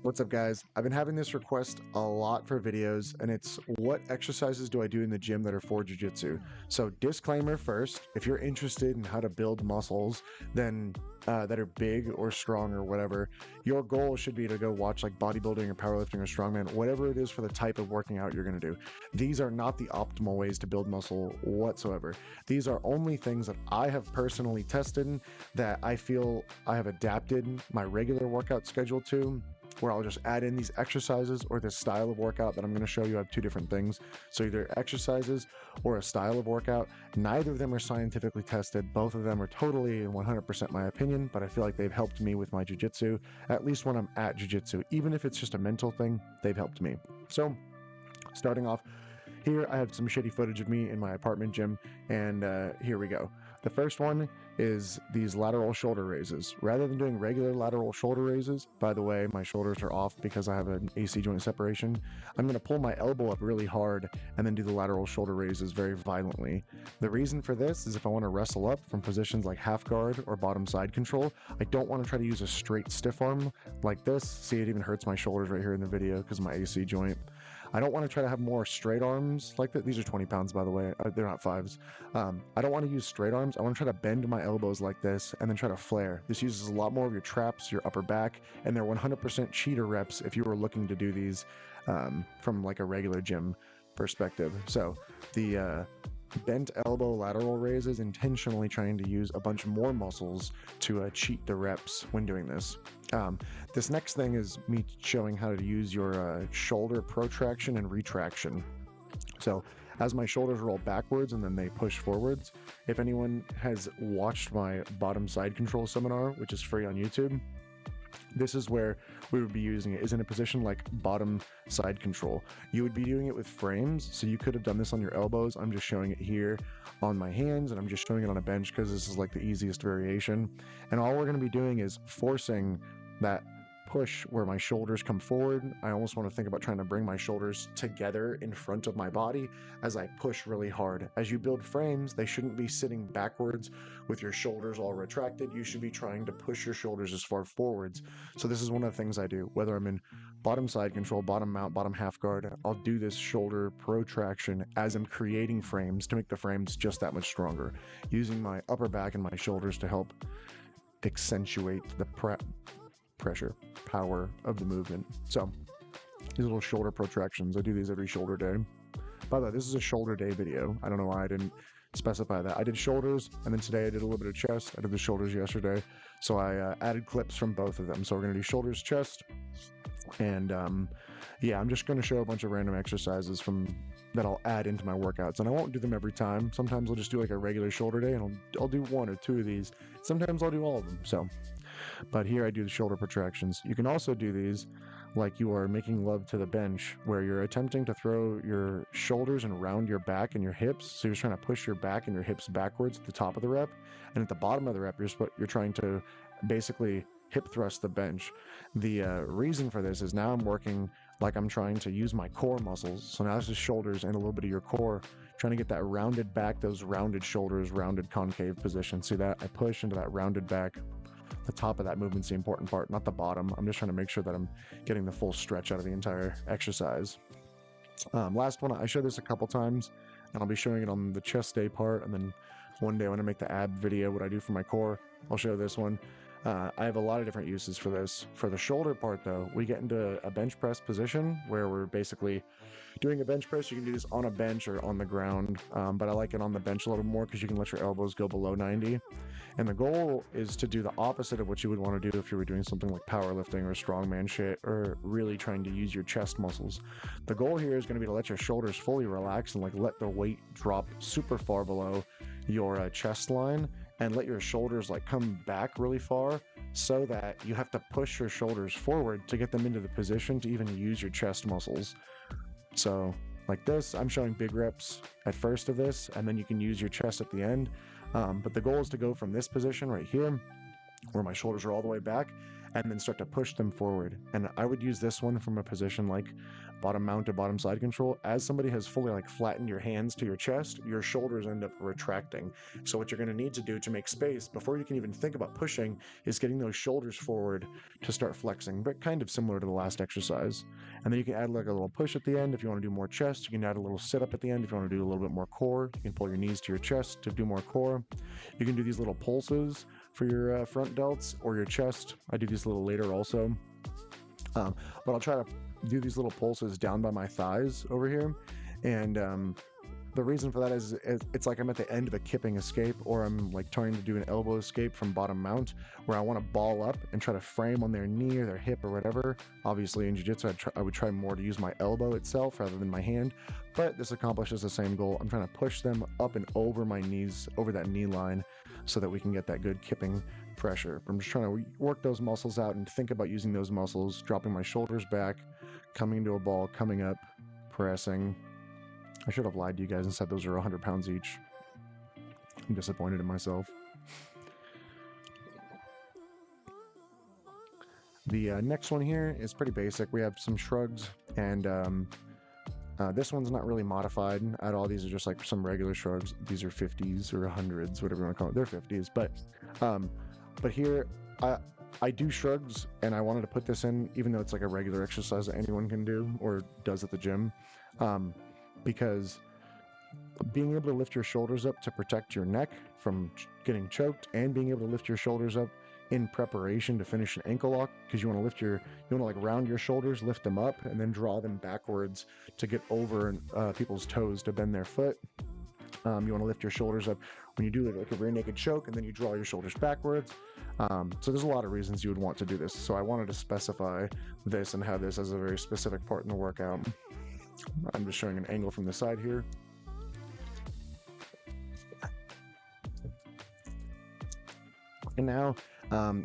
What's up, guys? I've been having this request a lot for videos, and it's what exercises do I do in the gym that are for jiu-jitsu? So disclaimer first, if you're interested in how to build muscles then that are big or strong or whatever, your goal should be to go watch like bodybuilding or powerlifting or strongman, whatever it is for the type of working out you're going to do. These are not the optimal ways to build muscle whatsoever. These are only things that I have personally tested that I feel I have adapted my regular workout schedule to, where I'll just add in these exercises or this style of workout that I'm going to show you. I have two different things. So either exercises or a style of workout. Neither of them are scientifically tested. Both of them are totally and 100% my opinion, but I feel like they've helped me with my jiu-jitsu, at least when I'm at jiu-jitsu. Even if it's just a mental thing, they've helped me. So starting off, here I have some shitty footage of me in my apartment gym, and here we go. The first one is these lateral shoulder raises. Rather than doing regular lateral shoulder raises, by the way, my shoulders are off because I have an AC joint separation, I'm going to pull my elbow up really hard and then do the lateral shoulder raises very violently. The reason for this is if I want to wrestle up from positions like half guard or bottom side control, I don't want to try to use a straight stiff arm like this. See, it even hurts my shoulders right here in the video because of my AC joint. I don't want to try to have more straight arms like that. These are 20 pounds, by the way. They're not fives. I don't want to use straight arms. I want to try to bend my elbows like this and then try to flare. This uses a lot more of your traps, your upper back, and they're 100% cheater reps if you were looking to do these from like a regular gym perspective. So the bent elbow lateral raises intentionally trying to use a bunch more muscles to cheat the reps when doing this. This next thing is me showing how to use your shoulder protraction and retraction. So as my shoulders roll backwards and then they push forwards, if anyone has watched my bottom side control seminar, which is free on YouTube, this is where we would be using it, is in a position like bottom side control. You would be doing it with frames, so you could have done this on your elbows. I'm just showing it here on my hands, and I'm just showing it on a bench because this is like the easiest variation. And all we're going to be doing is forcing that push where my shoulders come forward. I almost want to think about trying to bring my shoulders together in front of my body as I push really hard. As you build frames, they shouldn't be sitting backwards with your shoulders all retracted. You should be trying to push your shoulders as far forwards. So this is one of the things I do, whether I'm in bottom side control, bottom mount, bottom half guard, I'll do this shoulder protraction as I'm creating frames to make the frames just that much stronger, using my upper back and my shoulders to help accentuate the pressure, power of the movement. So these little shoulder protractions, I do these every shoulder day. By the way, this is a shoulder day video. I don't know why I didn't specify that. I did shoulders, and then today I did a little bit of chest. I did the shoulders yesterday, so I added clips from both of them. So we're going to do shoulders, chest, and yeah, I'm just going to show a bunch of random exercises that I'll add into my workouts, and I won't do them every time. Sometimes I'll just do like a regular shoulder day, and I'll do one or two of these. Sometimes I'll do all of them. So but here I do the shoulder protractions. You can also do these like you are making love to the bench, where you're attempting to throw your shoulders and round your back and your hips. So you're trying to push your back and your hips backwards at the top of the rep, and at the bottom of the rep, you're trying to basically hip thrust the bench. The reason for this is now I'm working like I'm trying to use my core muscles. So now it's just shoulders and a little bit of your core, trying to get that rounded back, those rounded shoulders, rounded concave position. See that? I push into that rounded back. The top of that movement's the important part, not the bottom. I'm just trying to make sure that I'm getting the full stretch out of the entire exercise. Last one, I showed this a couple times, and I'll be showing it on the chest day part, and then one day when I make the ab video, what I do for my core, I'll show this one. I have a lot of different uses for this. For the shoulder part though, we get into a bench press position where we're basically doing a bench press. You can do this on a bench or on the ground, but I like it on the bench a little more because you can let your elbows go below 90. And the goal is to do the opposite of what you would want to do if you were doing something like powerlifting or strongman shit, or really trying to use your chest muscles. The goal here is going to be to let your shoulders fully relax and like let the weight drop super far below your chest line, and let your shoulders like come back really far so that you have to push your shoulders forward to get them into the position to even use your chest muscles. So like this, I'm showing big reps at first of this, and then you can use your chest at the end. But the goal is to go from this position right here, where my shoulders are all the way back, and then start to push them forward. And I would use this one from a position like bottom mount to bottom side control. As somebody has fully like flattened your hands to your chest, your shoulders end up retracting. So what you're going to need to do to make space before you can even think about pushing is getting those shoulders forward to start flexing, but kind of similar to the last exercise. And then you can add like a little push at the end if you want to do more chest. You can add a little sit up at the end if you want to do a little bit more core. You can pull your knees to your chest to do more core. You can do these little pulses for your front delts or your chest. I do these a little later also. But I'll try to do these little pulses down by my thighs over here. And the reason for that is it's like I'm at the end of a kipping escape, or I'm like trying to do an elbow escape from bottom mount where I want to ball up and try to frame on their knee or their hip or whatever. Obviously in jiu-jitsu I would try more to use my elbow itself rather than my hand, but this accomplishes the same goal. I'm trying to push them up and over my knees, over that knee line, so that we can get that good kipping pressure. I'm just trying to work those muscles out and think about using those muscles, dropping my shoulders back, coming into a ball, coming up, pressing. I should have lied to you guys and said those are 100 pounds each. I'm disappointed in myself. The next one here is pretty basic. We have some shrugs, and this one's not really modified at all. These are just like some regular shrugs. These are 50s or 100s, whatever you want to call it. They're 50s, but here I do shrugs, and I wanted to put this in, even though it's like a regular exercise that anyone can do or does at the gym, because being able to lift your shoulders up to protect your neck from getting choked, and being able to lift your shoulders up in preparation to finish an ankle lock, because you want to like round your shoulders, lift them up, and then draw them backwards to get over people's toes to bend their foot. You want to lift your shoulders up when you do like a rear naked choke, and then you draw your shoulders backwards. So there's a lot of reasons you would want to do this. So I wanted to specify this and have this as a very specific part in the workout. I'm just showing an angle from the side here. And now,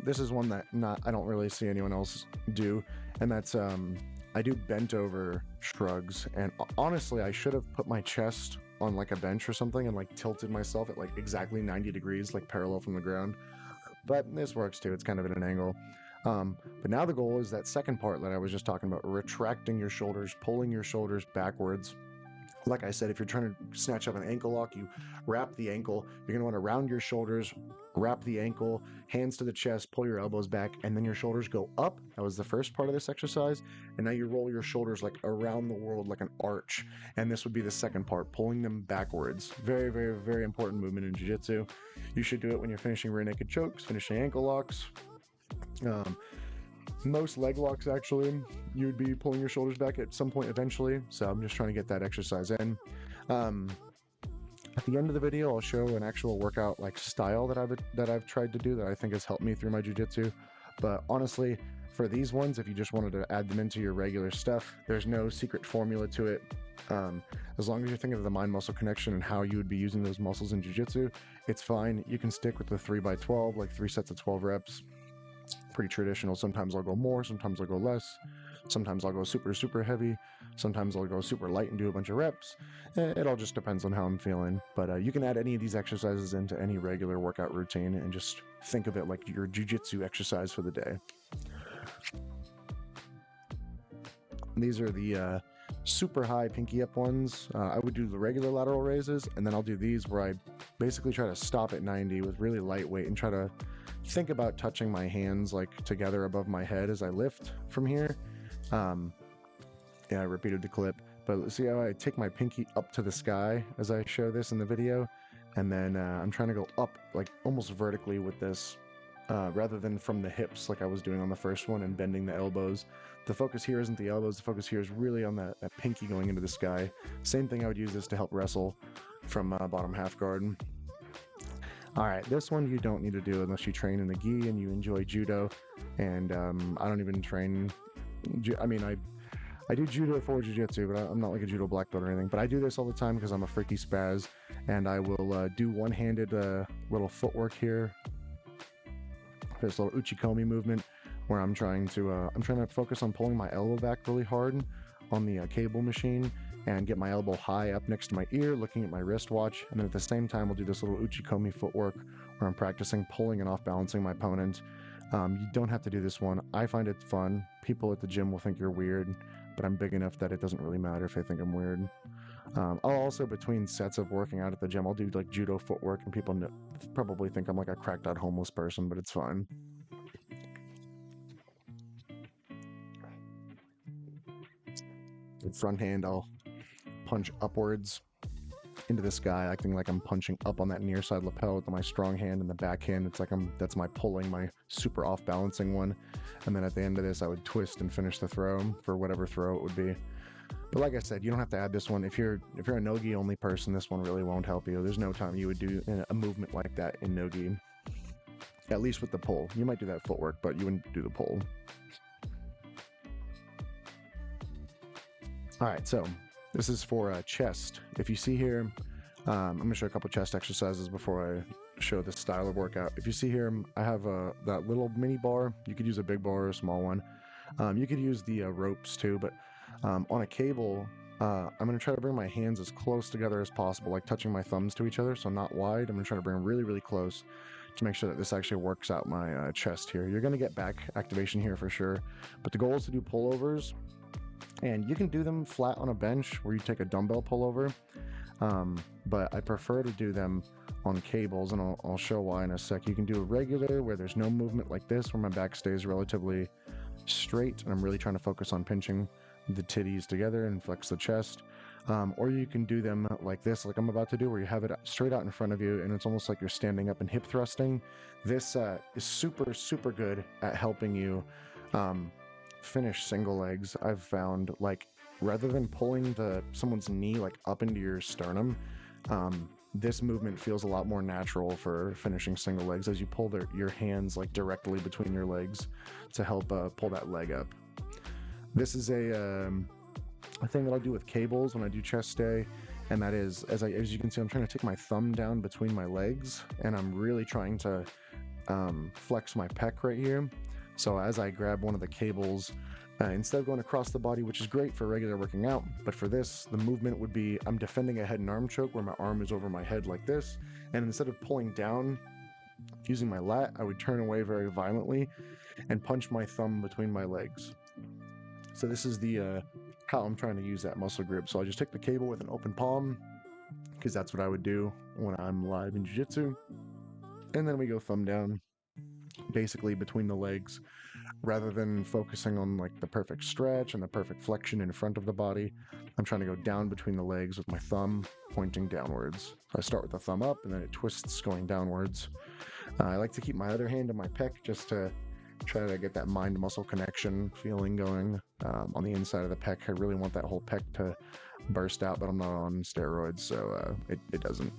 this is one that I don't really see anyone else do, and that's I do bent over shrugs. And honestly, I should have put my chest on like a bench or something and like tilted myself at like exactly 90 degrees, like parallel from the ground. But this works too. It's kind of at an angle. But now the goal is that second part that I was just talking about, retracting your shoulders, pulling your shoulders backwards. Like I said, if you're trying to snatch up an ankle lock, you wrap the ankle. You're going to want to round your shoulders, wrap the ankle, hands to the chest, pull your elbows back, and then your shoulders go up. That was the first part of this exercise. And now you roll your shoulders like around the world like an arch. And this would be the second part, pulling them backwards. Very, very, very important movement in jiu-jitsu. You should do it when you're finishing rear naked chokes, finishing ankle locks. Most leg locks, actually, you would be pulling your shoulders back at some point eventually. So I'm just trying to get that exercise in. At the end of the video, I'll show an actual workout like style that I've tried to do that I think has helped me through my jiu-jitsu. But honestly, for these ones, if you just wanted to add them into your regular stuff, there's no secret formula to it. As long as you're thinking of the mind-muscle connection and how you would be using those muscles in jiu-jitsu, it's fine. You can stick with the 3x12, like 3 sets of 12 reps. Pretty traditional. Sometimes I'll go more, sometimes I'll go less, sometimes I'll go super, super heavy, sometimes I'll go super light and do a bunch of reps. It all just depends on how I'm feeling. But you can add any of these exercises into any regular workout routine and just think of it like your jiu-jitsu exercise for the day. These are the super high pinky up ones. I would do the regular lateral raises, and then I'll do these where I basically try to stop at 90 with really lightweight and try to think about touching my hands like together above my head as I lift from here. Yeah, I repeated the clip, but see how I take my pinky up to the sky as I show this in the video, and then I'm trying to go up like almost vertically with this, rather than from the hips like I was doing on the first one and bending the elbows. The focus here isn't the elbows, the focus here is really on that pinky going into the sky. Same thing, I would use this to help wrestle from bottom half guard. All right, this one you don't need to do unless you train in the gi and you enjoy judo. And I don't even train. I mean, I do judo for jiu-jitsu, but I'm not like a judo black belt or anything. But I do this all the time because I'm a freaky spaz, and I will do one-handed little footwork here. There's a little uchikomi movement where I'm trying to focus on pulling my elbow back really hard on the cable machine, and get my elbow high up next to my ear, looking at my wristwatch. And then at the same time, we'll do this little uchikomi footwork where I'm practicing pulling and off balancing my opponent. You don't have to do this one. I find it fun. People at the gym will think you're weird, but I'm big enough that it doesn't really matter if they think I'm weird. I'll also, between sets of working out at the gym, I'll do like judo footwork, and people probably think I'm like a cracked out homeless person, but it's fine. Front hand, I'll punch upwards into the sky, acting like I'm punching up on that near side lapel with my strong hand, and the back hand, it's like that's my pulling, my super off balancing one. And then at the end of this, I would twist and finish the throw for whatever throw it would be. But like I said, you don't have to add this one. If you're a nogi only person, this one really won't help you. There's no time you would do a movement like that in nogi, at least with the pull. You might do that footwork, but you wouldn't do the pull. All right, so this is for chest. If you see here, I'm going to show a couple chest exercises before I show this style of workout. If you see here, I have that little mini bar. You could use a big bar or a small one. You could use the ropes too, but on a cable, I'm going to try to bring my hands as close together as possible, like touching my thumbs to each other, so not wide. I'm going to try to bring them really, really close to make sure that this actually works out my chest here. You're going to get back activation here for sure, but the goal is to do pullovers. And you can do them flat on a bench where you take a dumbbell pullover, but I prefer to do them on cables, and I'll show why in a sec. You can do a regular where there's no movement like this, where my back stays relatively straight and I'm really trying to focus on pinching the titties together and flex the chest. Or you can do them like this, like I'm about to do, where you have it straight out in front of you and it's almost like you're standing up and hip thrusting. This is super, super good at helping you finish single legs. I've found, like, rather than pulling someone's knee like up into your sternum, this movement feels a lot more natural for finishing single legs, as you pull your hands like directly between your legs to help pull that leg up. This is a thing that I'll do with cables when I do chest day, and that is, as you can see, I'm trying to take my thumb down between my legs, and I'm really trying to flex my pec right here. So as I grab one of the cables, instead of going across the body, which is great for regular working out, but for this, the movement would be, I'm defending a head and arm choke where my arm is over my head like this, and instead of pulling down using my lat, I would turn away very violently and punch my thumb between my legs. So this is the how I'm trying to use that muscle group. So I just take the cable with an open palm, because that's what I would do when I'm live in jiu-jitsu, and then we go thumb down, basically between the legs, rather than focusing on like the perfect stretch and the perfect flexion in front of the body. I'm trying to go down between the legs with my thumb pointing downwards. I start with the thumb up and then it twists going downwards. I like to keep my other hand on my pec just to try to get that mind muscle connection feeling going on the inside of the pec. I really want that whole pec to burst out, but I'm not on steroids, so it doesn't.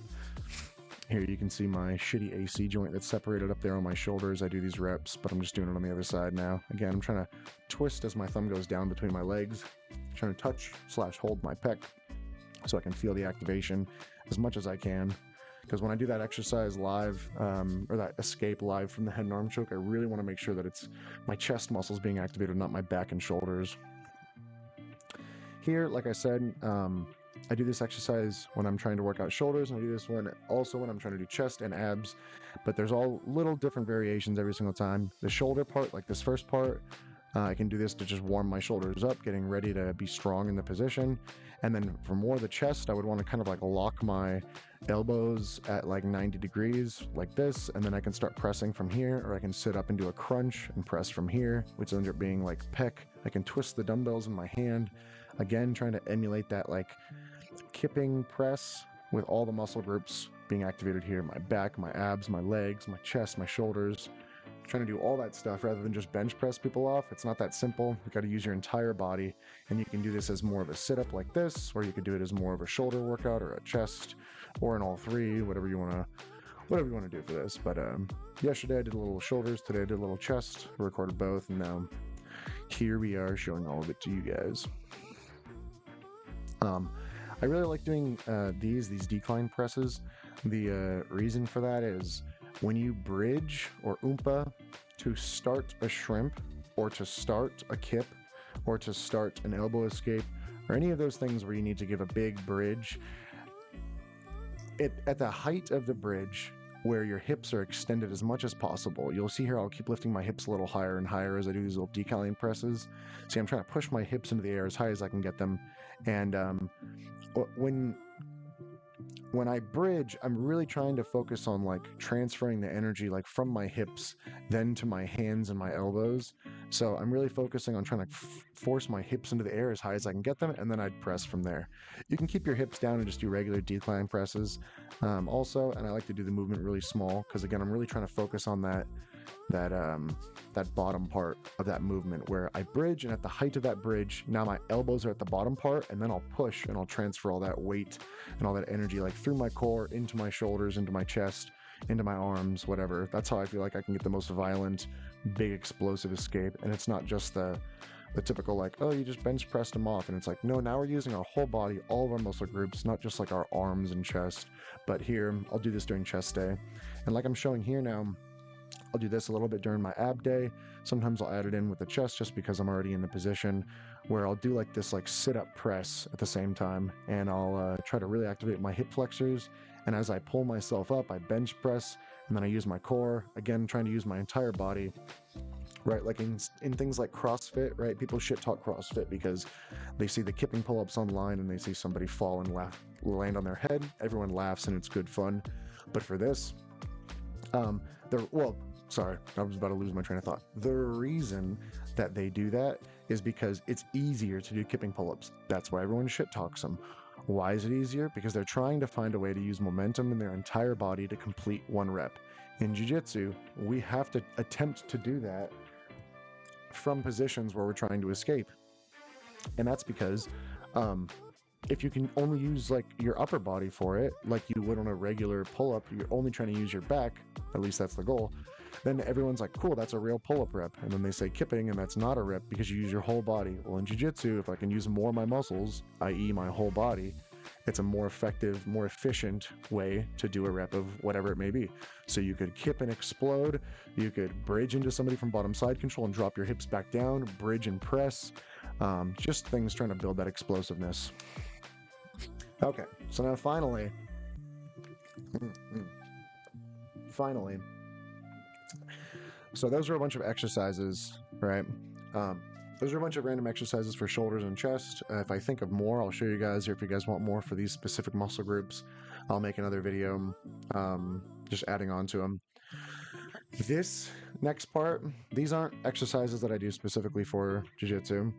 Here you can see my shitty AC joint that's separated up there on my shoulders. I do these reps, but I'm just doing it on the other side now. Again, I'm trying to twist as my thumb goes down between my legs, trying to touch/hold my pec so I can feel the activation as much as I can. Because when I do that exercise live, or that escape live from the head and arm choke, I really want to make sure that it's my chest muscles being activated, not my back and shoulders. Here, like I said, I do this exercise when I'm trying to work out shoulders, and I do this one also when I'm trying to do chest and abs, but there's all little different variations every single time. The shoulder part, like this first part, I can do this to just warm my shoulders up, getting ready to be strong in the position. And then for more of the chest, I would want to kind of like lock my elbows at like 90 degrees like this, and then I can start pressing from here, or I can sit up and do a crunch and press from here, which ends up being like pec. I can twist the dumbbells in my hand, again trying to emulate that like kipping press with all the muscle groups being activated here: my back, my abs, my legs, my chest, my shoulders. Trying to do all that stuff rather than just bench press people off. It's not that simple. You got to use your entire body, and you can do this as more of a sit-up like this, or you could do it as more of a shoulder workout or a chest, or in all three, whatever you want to do for this. But yesterday I did a little shoulders, today I did a little chest. I recorded both, and now here we are showing all of it to you guys. I really like doing these decline presses. The reason for that is when you bridge or oompa to start a shrimp, or to start a kip, or to start an elbow escape, or any of those things where you need to give a big bridge, at the height of the bridge, where your hips are extended as much as possible. You'll see here I'll keep lifting my hips a little higher and higher as I do these little decaling presses. See, I'm trying to push my hips into the air as high as I can get them. And when I bridge, I'm really trying to focus on like transferring the energy like from my hips then to my hands and my elbows. So I'm really focusing on trying to force my hips into the air as high as I can get them, and then I'd press from there. You can keep your hips down and just do regular decline presses also, and I like to do the movement really small because again, I'm really trying to focus on that bottom part of that movement where I bridge, and at the height of that bridge, now my elbows are at the bottom part, and then I'll push and I'll transfer all that weight and all that energy like through my core, into my shoulders, into my chest, into my arms, whatever. That's how I feel like I can get the most violent, big explosive escape. And it's not just the typical like, oh, you just bench pressed them off, and it's like, no, now we're using our whole body, all of our muscle groups, not just like our arms and chest. But here, I'll do this during chest day, and like I'm showing here now, I'll do this a little bit during my ab day. Sometimes I'll add it in with the chest just because I'm already in the position where I'll do like this like sit-up press at the same time, and I'll try to really activate my hip flexors. And as I pull myself up, I bench press, and then I use my core, again trying to use my entire body, right? Like in things like CrossFit, right? People shit talk CrossFit because they see the kipping pull-ups online and they see somebody fall and land on their head. Everyone laughs and it's good fun. But for this, sorry, I was about to lose my train of thought. The reason that they do that is because it's easier to do kipping pull-ups. That's why everyone shit talks them. Why is it easier? Because they're trying to find a way to use momentum in their entire body to complete one rep. In jiu-jitsu, we have to attempt to do that from positions where we're trying to escape. And that's because if you can only use like your upper body for it, like you would on a regular pull-up, you're only trying to use your back, at least that's the goal, then everyone's like, cool, that's a real pull-up rep. And then they say kipping, and that's not a rep because you use your whole body. Well, in jiu-jitsu, if I can use more of my muscles, i.e. my whole body, it's a more effective, more efficient way to do a rep of whatever it may be. So you could kip and explode, you could bridge into somebody from bottom side control and drop your hips back down, bridge and press, just things trying to build that explosiveness. Okay, so now finally, so those are a bunch of exercises, right? Those are a bunch of random exercises for shoulders and chest. If I think of more, I'll show you guys, or if you guys want more for these specific muscle groups, I'll make another video just adding on to them. This next part, these aren't exercises that I do specifically for jiu-jitsu.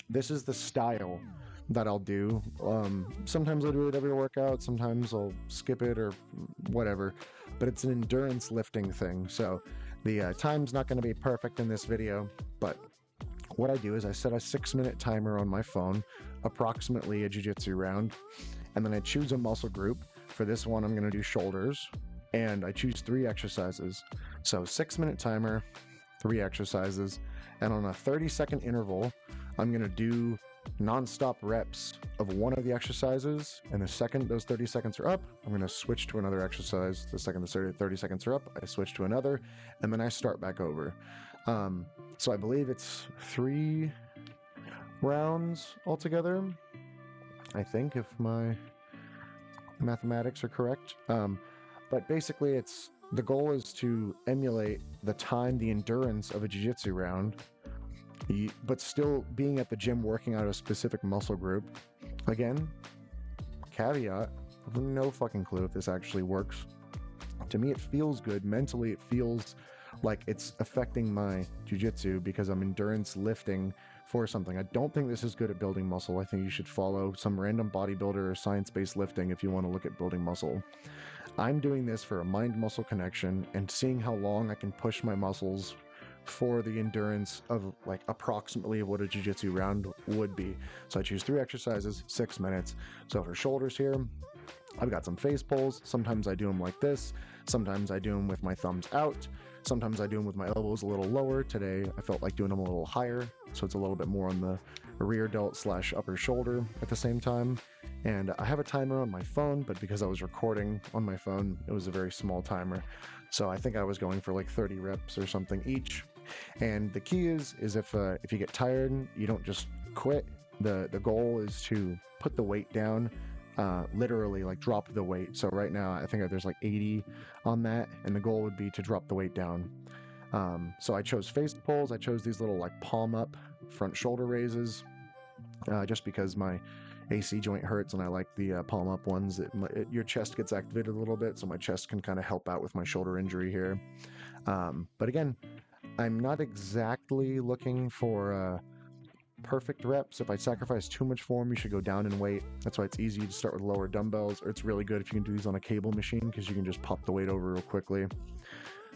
This is the style that I'll do. Sometimes I'll do it every workout, sometimes I'll skip it or whatever, but it's an endurance lifting thing. So the time's not going to be perfect in this video, but what I do is I set a 6-minute timer on my phone, approximately a jiu-jitsu round, and then I choose a muscle group. For this one, I'm going to do shoulders, and I choose 3 exercises. So 6-minute timer, 3 exercises, and on a 30-second interval, I'm going to do non-stop reps of one of the exercises, and the second those 30 seconds are up, I'm going to switch to another exercise. The second the 30 seconds are up, I switch to another, and then I start back over. So I believe it's 3 rounds altogether, I think, if my mathematics are correct. But basically the goal is to emulate the endurance of a jiu-jitsu round, but still being at the gym working out a specific muscle group. Again, caveat, I have no fucking clue if this actually works. To me, it feels good. Mentally, it feels like it's affecting my jiu-jitsu because I'm endurance lifting for something. I don't think this is good at building muscle. I think you should follow some random bodybuilder or science-based lifting if you want to look at building muscle. I'm doing this for a mind-muscle connection and seeing how long I can push my muscles for the endurance of like approximately what a jiu-jitsu round would be. So I choose 3 exercises, 6 minutes. So for shoulders here, I've got some face pulls. Sometimes I do them like this. Sometimes I do them with my thumbs out. Sometimes I do them with my elbows a little lower. Today I felt like doing them a little higher, so it's a little bit more on the rear delt / upper shoulder at the same time. And I have a timer on my phone, but because I was recording on my phone, it was a very small timer. So I think I was going for like 30 reps or something each. And the key is if you get tired, you don't just quit. The goal is to put the weight down literally like drop the weight. So right now I think there's like 80 on that, and the goal would be to drop the weight down. So I chose face pulls. I chose these little like palm up front shoulder raises, just because my AC joint hurts and I like the palm up ones. Your chest gets activated a little bit, so my chest can kind of help out with my shoulder injury here. But again, I'm not exactly looking for perfect reps. If I sacrifice too much form, you should go down in weight. That's why it's easy to start with lower dumbbells, or it's really good if you can do these on a cable machine because you can just pop the weight over real quickly.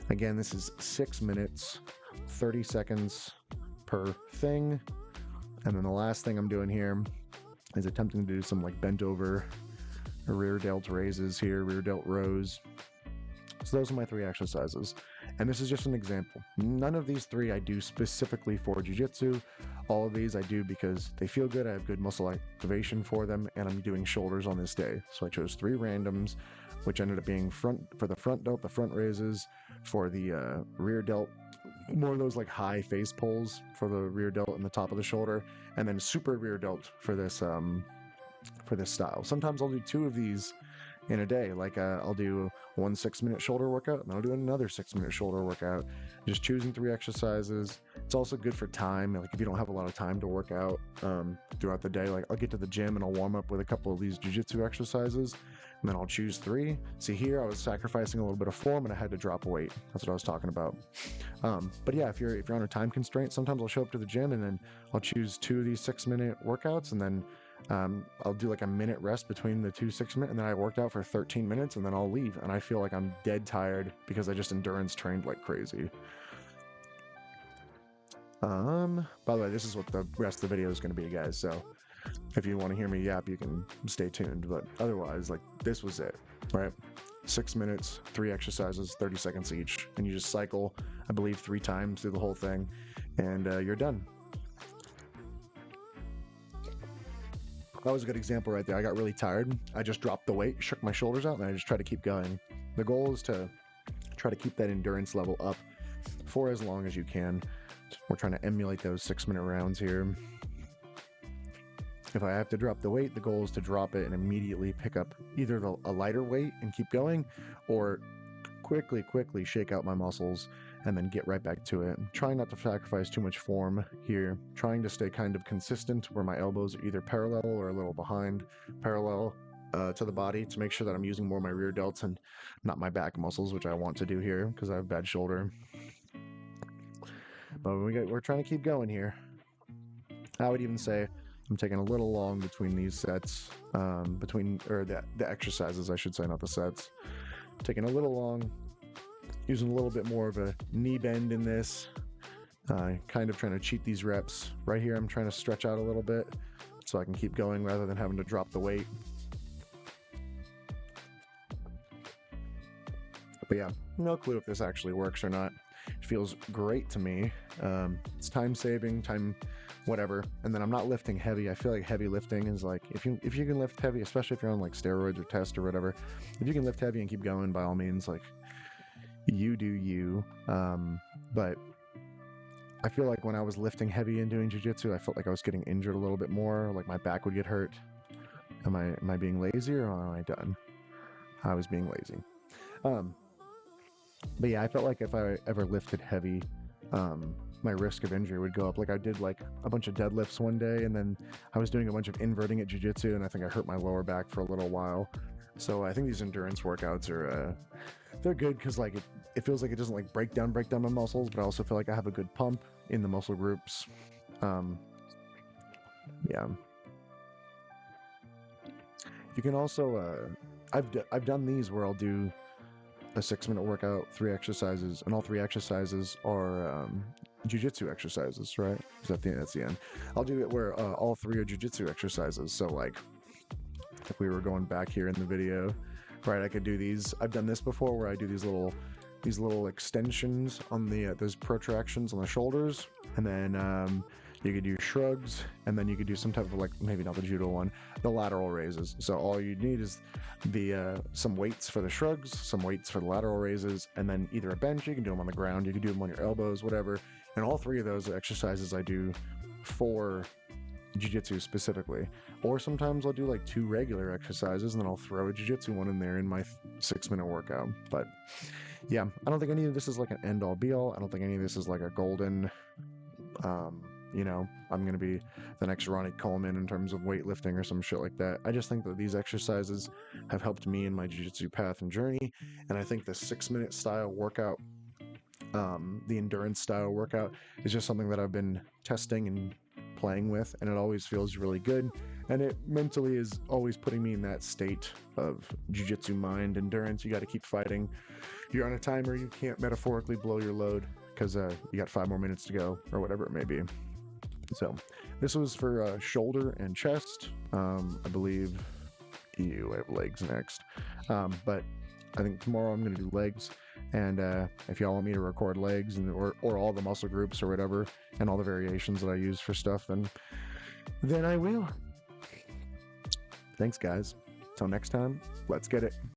Again, this is 6 minutes, 30 seconds per thing. And then the last thing I'm doing here is attempting to do some like bent over rear delt raises here, rear delt rows. So those are my 3 exercises. And this is just an example. None of these 3 I do specifically for jiu-jitsu. All of these I do because they feel good, I have good muscle activation for them, and I'm doing shoulders on this day. So I chose 3 randoms, which ended up being for the front delt, the front raises, for the rear delt, more of those like high face pulls for the rear delt and the top of the shoulder, and then super rear delt for this style. Sometimes I'll do 2 of these in a day. Like I'll do one 6-minute shoulder workout, and then I'll do another 6-minute shoulder workout. Just choosing 3 exercises. It's also good for time. Like if you don't have a lot of time to work out throughout the day, like I'll get to the gym and I'll warm up with a couple of these jiu-jitsu exercises, and then I'll choose 3. See here, I was sacrificing a little bit of form and I had to drop weight. That's what I was talking about. But yeah, if you're on a time constraint, sometimes I'll show up to the gym and then I'll choose 2 of these 6-minute workouts, and then I'll do like a minute rest between the 2 6-minute, and then I worked out for 13 minutes, and then I'll leave, and I feel like I'm dead tired because I just endurance trained like crazy. By the way, this is what the rest of the video is going to be, guys, so if you want to hear me yap, you can stay tuned, but otherwise, like, this was it, right? 6 minutes, 3 exercises, 30 seconds each, and you just cycle, I believe, 3 times through the whole thing, and you're done. That was a good example right there. I got really tired. I just dropped the weight, shook my shoulders out, and I just tried to keep going. The goal is to try to keep that endurance level up for as long as you can. We're trying to emulate those 6-minute rounds here. If I have to drop the weight, the goal is to drop it and immediately pick up either a lighter weight and keep going, or quickly shake out my muscles and then get right back to it. I'm trying not to sacrifice too much form here, trying to stay kind of consistent where my elbows are either parallel or a little behind parallel to the body, to make sure that I'm using more of my rear delts and not my back muscles, which I want to do here because I have bad shoulder. But we're trying to keep going here. I would even say I'm taking a little long between these sets, the exercises, I should say, not the sets. Taking a little long, using a little bit more of a knee bend in this, kind of trying to cheat these reps. Right here, I'm trying to stretch out a little bit so I can keep going rather than having to drop the weight. But yeah, no clue if this actually works or not. It feels great to me. It's time saving, whatever. And then I'm not lifting heavy. I feel like heavy lifting is like, if you can lift heavy, especially if you're on like steroids or test or whatever, if you can lift heavy and keep going, by all means, like, you do you. But I feel like when I was lifting heavy and doing jiu-jitsu, I felt like I was getting injured a little bit more, like my back would get hurt. Am I being lazy, or am I done? I was being lazy. But yeah, I felt like if I ever lifted heavy, my risk of injury would go up. Like I did like a bunch of deadlifts one day, and then I was doing a bunch of inverting at jiu-jitsu, and I think I hurt my lower back for a little while. So I think these endurance workouts are they're good because like it feels like it doesn't like break down my muscles, but I also feel like I have a good pump in the muscle groups. Yeah. You can also I've done these where I'll do a 6-minute workout, 3 exercises, and all 3 exercises are jiu-jitsu exercises, right? That's the end. I'll do it where all 3 are jiu-jitsu exercises. So like if we were going back here in the video, right, I could do these. I've done this before where I do these little extensions on those protractions on the shoulders, and then you could do shrugs, and then you could do some type of, like, maybe not the judo one, the lateral raises. So all you need is some weights for the shrugs, some weights for the lateral raises, and then either a bench, you can do them on the ground, you can do them on your elbows, whatever. And all 3 of those exercises I do for jiu-jitsu specifically. Or sometimes I'll do like 2 regular exercises and then I'll throw a jiu-jitsu one in there in my 6-minute workout. But yeah, I don't think any of this is like an end-all be-all. I don't think any of this is like a golden, I'm going to be the next Ronnie Coleman in terms of weightlifting or some shit like that. I just think that these exercises have helped me in my jiu-jitsu path and journey. And I think the 6-minute style workout, the endurance style workout, is just something that I've been testing and playing with, and it always feels really good. And it mentally is always putting me in that state of jiu-jitsu mind, endurance. You got to keep fighting. You're on a timer. You can't metaphorically blow your load because you got 5 more minutes to go or whatever it may be. So this was for shoulder and chest. I believe I have legs next. But I think tomorrow I'm going to do legs. And if y'all want me to record legs or all the muscle groups or whatever, and all the variations that I use for stuff, then I will. Thanks, guys. Till next time, let's get it.